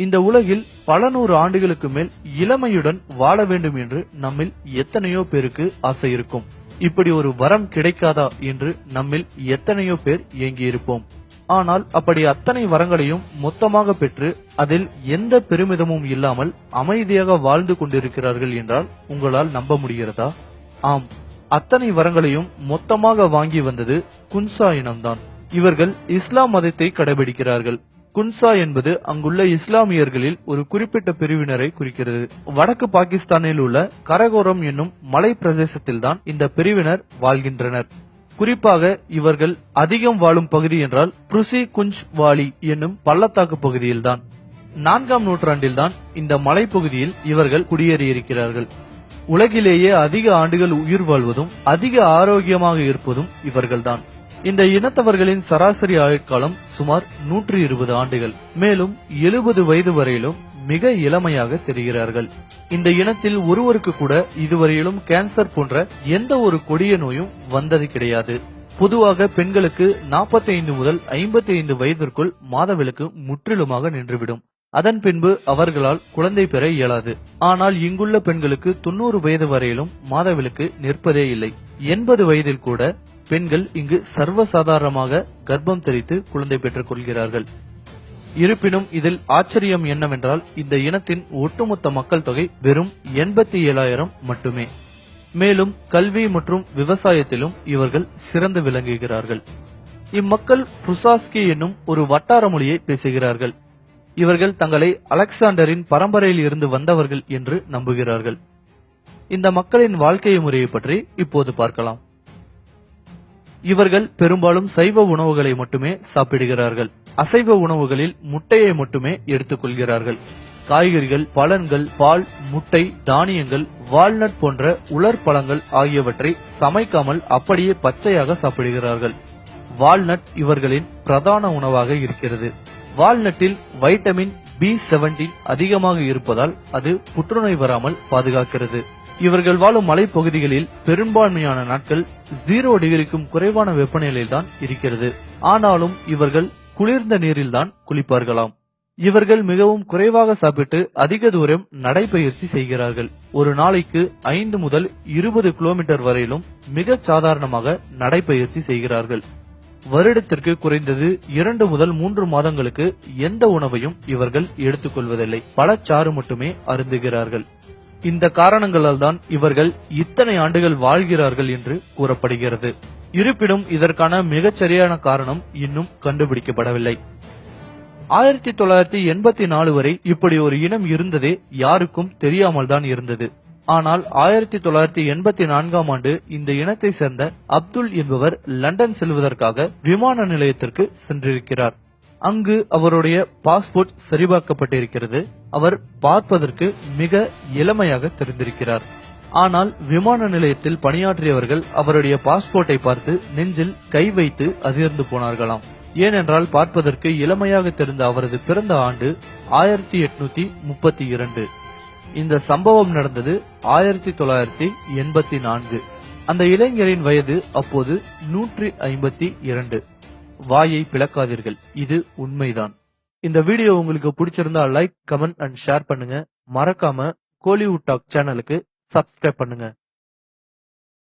இந்த உலகில் பல நூறு ஆண்டுகளுக்கு மேல் இளமையுடன் வாழ வேண்டும் என்று நம்மில் எத்தனையோ பேருக்கு ஆசை இருக்கும். இப்படி ஒரு வரம் கிடைக்காதா என்று நம்மில் எத்தனையோ பேர் ஏங்கியிருப்போம். ஆனால் அப்படி அத்தனை வரங்களையும் மொத்தமாக பெற்று அதில் எந்த பெருமிதமும் இல்லாமல் அமைதியாக வாழ்ந்து கொண்டிருக்கிறார்கள் என்றால் உங்களால் நம்ப முடிகிறதா? ஆம், அத்தனை வரங்களையும் மொத்தமாக வாங்கி வந்தது குன்சா இனம்தான். இவர்கள் இஸ்லாம் மதத்தை கடைபிடிக்கிறார்கள். குன்சா என்பது அங்குள்ள இஸ்லாமியர்களில் ஒரு குறிப்பிட்ட பிரிவினரை குறிக்கிறது. வடக்கு பாகிஸ்தானில் உள்ள கரகோரம் என்னும் மலை பிரதேசத்தில்தான் இந்த பிரிவினர் வாழ்கின்றனர். குறிப்பாக இவர்கள் அதிகம் வாழும் பகுதி என்றால் புருசி குஞ்ச் வாலி என்னும் பள்ளத்தாக்கு பகுதியில்தான். 4ஆம் நூற்றாண்டில்தான் இந்த மலைப்பகுதியில் இவர்கள் குடியேறியிருக்கிறார்கள். உலகிலேயே அதிக ஆண்டுகள் உயிர் வாழ்வதும் அதிக ஆரோக்கியமாக இருப்பதும் இவர்கள்தான். இந்த இனத்தவர்களின் சராசரி ஆயுட்காலம் சுமார் 120 ஆண்டுகள். மேலும் 70 வயது வரையிலும் மிக இளமையாக தெரிகிறார்கள். இந்த இனத்தில் ஒருவருக்கு கூட இதுவரையிலும் கேன்சர் போன்ற எந்த ஒரு கொடிய நோயும் வந்தது கிடையாது. பொதுவாக பெண்களுக்கு 45 முதல் 55 வயதிற்குள் மாதவிலக்கு முற்றிலுமாக நின்றுவிடும். அதன் பின்பு அவர்களால் குழந்தை பெற இயலாது. ஆனால் இங்குள்ள பெண்களுக்கு 90 வயது வரையிலும் மாதவிலக்கு நிற்பதே இல்லை. 80 வயதில் கூட பெண்கள் இங்கு சர்வசாதாரணமாக கர்ப்பம் தரித்து குழந்தை பெற்றுக் கொள்கிறார்கள். இருப்பினும் இதில் ஆச்சரியம் என்னவென்றால் இந்த இனத்தின் ஒட்டுமொத்த மக்கள் தொகை வெறும் 87,000 மட்டுமே. மேலும் கல்வி மற்றும் விவசாயத்திலும் இவர்கள் சிறந்து விளங்குகிறார்கள். இம்மக்கள் புசாஸ்கி என்னும் ஒரு வட்டார மொழியை பேசுகிறார்கள். இவர்கள் தங்களை அலெக்சாண்டரின் பரம்பரையில் இருந்து வந்தவர்கள் என்று நம்புகிறார்கள். இந்த மக்களின் வாழ்க்கை முறையை பற்றி இப்போது பார்க்கலாம். இவர்கள் பெரும்பாலும் சைவ உணவுகளை மட்டுமே சாப்பிடுகிறார்கள். அசைவ உணவுகளில் முட்டையை மட்டுமே எடுத்துக் கொள்கிறார்கள். காய்கறிகள், பழங்கள், பால், முட்டை, தானியங்கள், வால்நட் போன்ற உலர் பழங்கள் ஆகியவற்றை சமைக்காமல் அப்படியே பச்சையாக சாப்பிடுகிறார்கள். வால்நட் இவர்களின் பிரதான உணவாக இருக்கிறது. வால்நட்டில் வைட்டமின் B17 அதிகமாக இருப்பதால் அது புற்றுநோய் வராமல் பாதுகாக்கிறது. இவர்கள் வாழும் மலைப்பகுதிகளில் பெரும்பான்மையான நாட்கள் 0 டிகிரிக்கும் குறைவான வெப்பநிலையில்தான் இருக்கிறது. ஆனாலும் இவர்கள் குளிர்ந்த நீரில்தான் குளிப்பார்களாம். இவர்கள் மிகவும் குறைவாக சாப்பிட்டு அதிக தூரம் நடைபயிற்சி செய்கிறார்கள். ஒரு நாளைக்கு 5 முதல் 20 கிலோமீட்டர் வரையிலும் மிக சாதாரணமாக நடைபயிற்சி செய்கிறார்கள். வருடத்திற்கு குறைந்தது 2 முதல் 3 மாதங்களுக்கு எந்த உணவையும் இவர்கள் எடுத்துக் கொள்வதில்லை. பழச்சாறு மட்டுமே அருந்துகிறார்கள். இந்த காரணங்களால் தான் இவர்கள் இத்தனை ஆண்டுகள் வாழ்கிறார்கள் என்று கூறப்படுகிறது. இருப்பினும் இதற்கான மிகச்சரியான காரணம் இன்னும் கண்டுபிடிக்கப்படவில்லை. 1984 வரை இப்படி ஒரு இனம் இருந்ததே யாருக்கும் தெரியாமல் தான் இருந்தது. ஆனால் 1984ஆம் ஆண்டு இந்த இனத்தை சேர்ந்த அப்துல் என்பவர் லண்டன் செல்வதற்காக விமான நிலையத்திற்கு சென்றிருக்கிறார். அங்கு அவருடைய பாஸ்போர்ட் சரிபார்க்கப்பட்டிருக்கிறது. அவர் பார்ப்பதற்கு மிக இளமையாக தெரிந்திருக்கிறார். ஆனால் விமான நிலையத்தில் பணியாற்றியவர்கள் அவருடைய பாஸ்போர்ட்டை பார்த்து நெஞ்சில் கை வைத்து அதிர்ந்து போனார்களாம். ஏனென்றால் பார்ப்பதற்கு இளமையாக தெரிந்த அவரது பிறந்த ஆண்டு 1832. இந்த சம்பவம் நடந்தது 1984. அந்த இளைஞரின் வயது அப்போது 152. வாயை பிளக்காதீர்கள், இது உண்மைதான். இந்த வீடியோ உங்களுக்கு பிடிச்சிருந்தா லைக், கமெண்ட் அண்ட் ஷேர் பண்ணுங்க. மறக்காம கோலிவுட் டாக் சேனலுக்கு சப்ஸ்கிரைப் பண்ணுங்க.